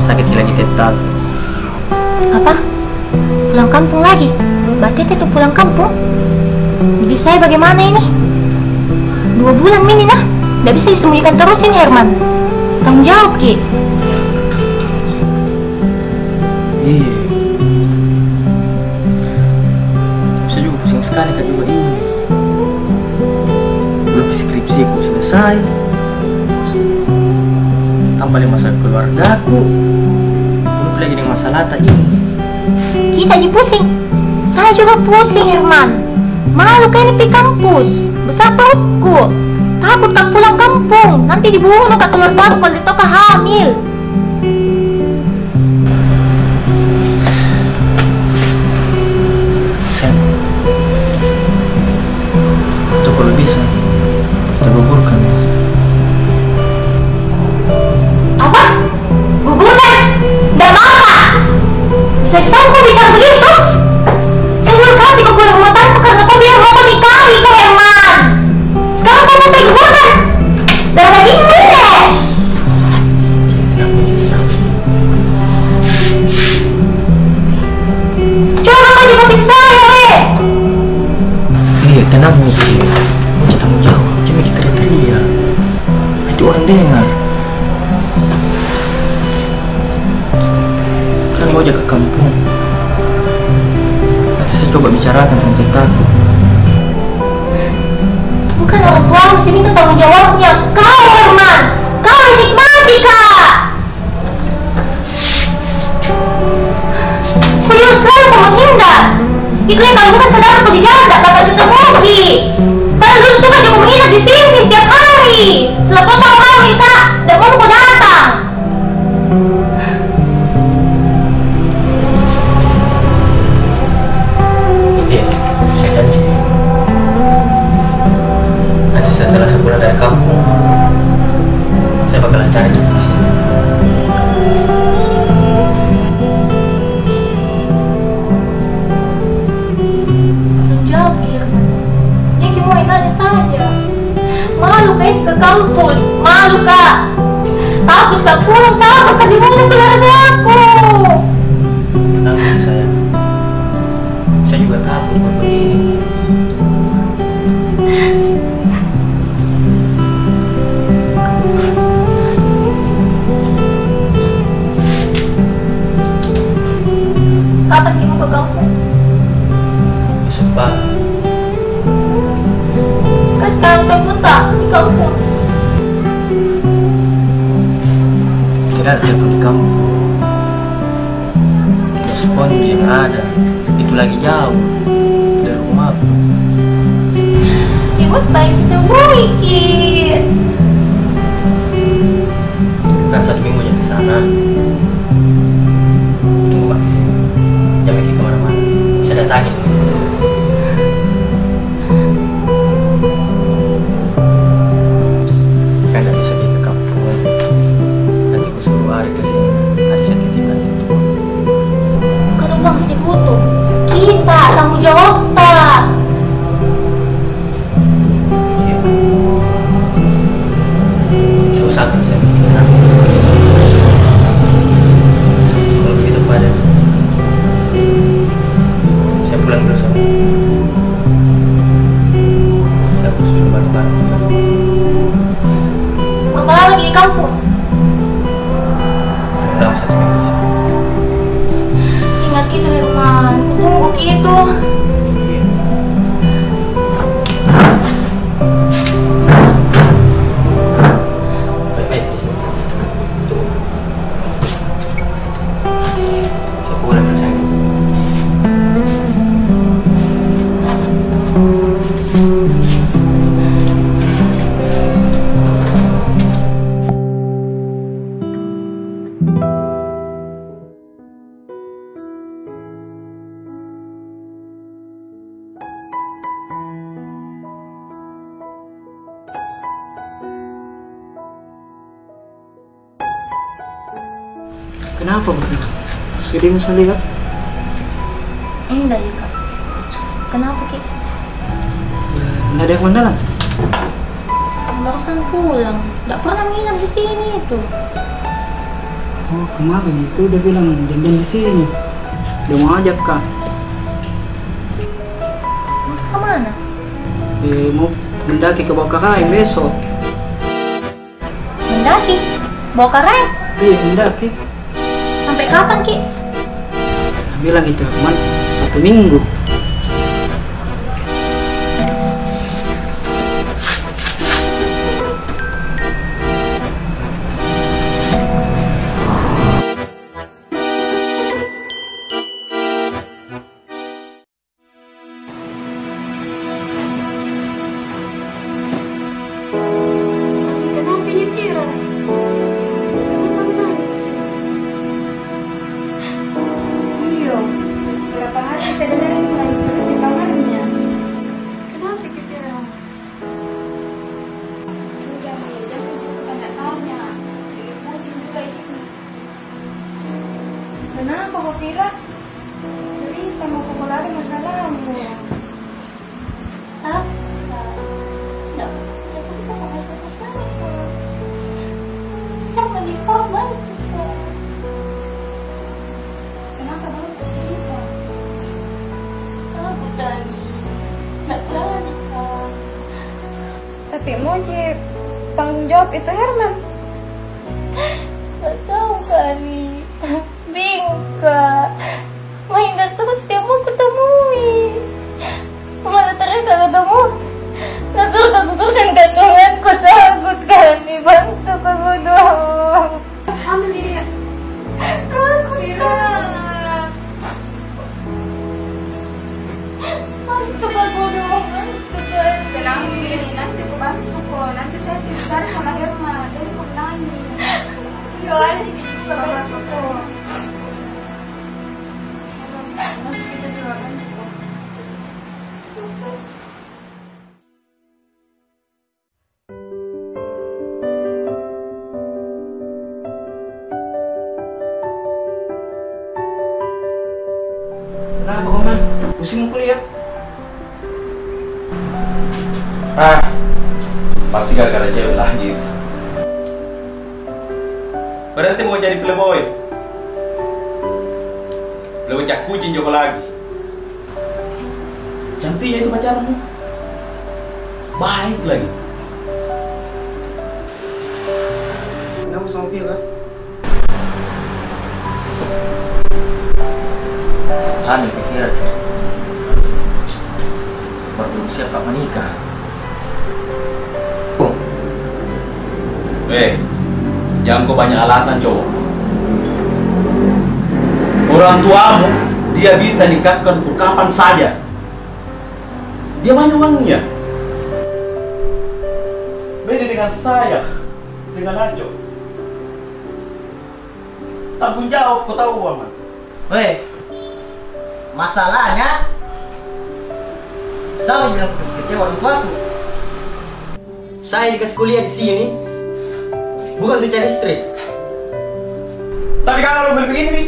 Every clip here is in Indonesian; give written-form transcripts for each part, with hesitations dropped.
sakit lagi tetap. Apa? Pulang kampung lagi? Berarti itu pulang kampung? Jadi saya bagaimana ini? 2 bulan ini nah, tidak bisa disembunyikan terus ini Herman. Tanggung jawab Ki. Iya. Saya juga pusing sekali kan juga ini. Belum skripsiku selesai. Tambah ada masalah keluargaku. Belum lagi dengan masalah tak ini. Kita aja pusing. Saya juga pusing Herman. Malu kan ini di kampus. Besar perutku. Takut kak pulang kampung. Nanti dibunuh kak keluarga kalau ditoka hamil. Itu kalau bisa kita gugurkan. Apa? Gugurkan? Tidak mau kak? Bisa-bisa kau bicara begitu? Saya belum kasih kau pulang rumah tangga karena kau bilang mau nikahi kau Herman. Sekarang kau mau saya gugurkan? Darah daging deh. Coba kau juga kasih saya weh. Iya tenang Miki. Mau tanggung jawab. Cuma kita teriak. Itu orang dengar. Kan mau jaga kampung. Nanti saya coba bicarakan sama tetaku. Bukan orang tua sini itu tanggung jawabnya. Kau Herman. Kau yang nikmati kak. Kau juga selalu kau menghindar. Itu ya kalau bukan sadar aku dijaga dapat setemuhi. Padahal dulu suka juga menginap di sini setiap hari. Setelah kau tahu hamil kak, tidak mau kau datang. Iya, saya janji. Nanti setelah sebulan dari kampung, saya bakalan cari di sini. Tanggung jawab Herman. Ini mau nanya saja. Malu kak ke kampus. Malu kak. Takut kak pulang takut kak dibunuh keluarga aku. Tenang sayang. Saya juga takut buat begini. Kapan kamu ke kampung? Besok pagi. Kan sekarang kamu tak di kampung. Tidak ada telepon di kampung. Respon yang ada itu lagi jauh dari rumahku. Ibu baik sembuh Ki. Kan 1 minggu di sana. Tunggu Pak di sini. Jangan pergi kemana-mana. Saya datangin. Kan nggak bisa pergi ke kampung. Nanti ku suruh Ari ke sini. Ari saya titipkan itu. Bukan uang si kutu. Kita tanggung jawab tak. Iya. Susah saya bikin apa. Kalau begitu pada saya pulang dulu sama. Saya harus dulu baru-baru. Apa lagi di kampung? Dalam 1 minggu. Ingat gitu Herman. Tunggu gitu. Iya. Baik-baik di sini. Tunggu. Saya pulang dulu sayang. Kenapa Bro? Sedih masa lihat? Enggak ya kak. Kenapa Ki? Nggak ada yang mendalam. Barusan pulang. Tidak pernah nginap di sini itu. Oh, kemarin itu udah bilang janjian di sini. Dia mau ajak kak. Mau kemana? Mau mendaki ke bawah kakak besok. Mendaki? Bawa karet? Iya, mendaki. Sampai kapan, Ki? Bilang itu cuman 1 minggu. Kenapa ini Kira? Kenapa nangis? Iya, berapa hari saya dengar ini nangis terus di kamarnya. Kenapa Kira? Sudah, jangan tanya. Pusing juga ini. Kenapa kok Kira? Cerita mau pukul lagi masalahmu. Hah? Enggak. Yang menikah bantu. Kenapa baru cerita? Aku tadi nggak berani Kak. Tapi mau tanggung jawab itu Herman. Nggak tahu Kani. Bingung Kak. Menghindar terus dia mau ketemui. Malah ternyata ketemu. Nasur kegugurkan kandunganku, takut Kani. Bantu kamu dong. Hamil dia. Aku tidak. Bantu kamu dong. Bantu Kani. Tenang ini, nanti aku bantu kok. Nanti saya bicara sama Herman. Jadi kok nangis. Yo, ada di juga bantu kok. Nanti kita juga bantu. Kenapa Koman? Pusing mau kuliah? Pasti gara-gara cewek lagi. Berarti mau jadi playboy. Playboy cak kucing juga lagi. Cantiknya itu pacarmu. Baik lagi. Kenapa sama Pia kak? Hamil pikiran. Baru siap tak menikah. Jangan kau banyak alasan cowok. Orang tuamu dia bisa nikahkan untuk kapan saja. Dia banyak uangnya. Beda dengan saya, dengan Nacho. Tanggung jawab, kau tahu Waman. Weh, masalahnya saya bilang terus kecewa orang tuaku. Saya dikasih kuliah di sini bukan untuk cari istri. Tapi kalau lo begini nih,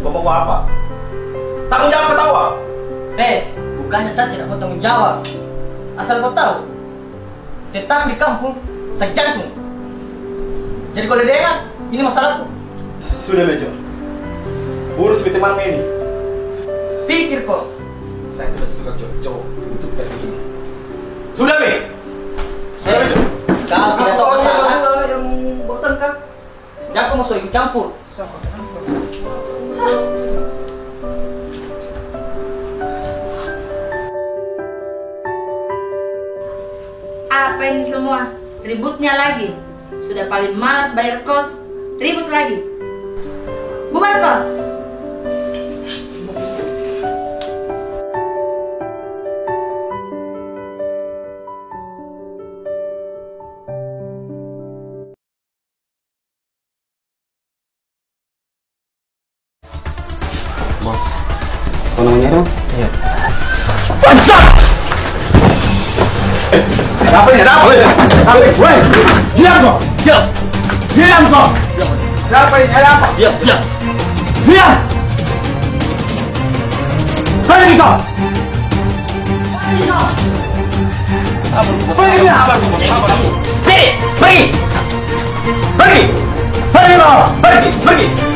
bapak mau apa? Tanggung jawab ketawa. Bukannya saya tidak mau tanggung jawab. Asal kau tahu, tetap di kampung sakit jantung. Jadi kalau dengar, ini masalahku. Sudah Lejo, urus with mama ini. Pikir kok. Saya tidak suka cowok-cowok untuk kayak begini. Sudah Be. Sudah Lejo. Kalau tidak tahu masalah, yang botan kak? jangan kau masuk ikut campur. Apa ini semua? Ributnya lagi. Sudah paling malas bayar kos, ribut lagi. Bubar kok. Bos, kau namanya dong? Iya. Apa ini? Apa ini? Woi, diam kau! Diam! Diam kau! Apa ini? Ada apa? Diam. Diam! Pergi kau! Pergi kau! Pergi! Pergi! Pergi! Pergi kau! pergi.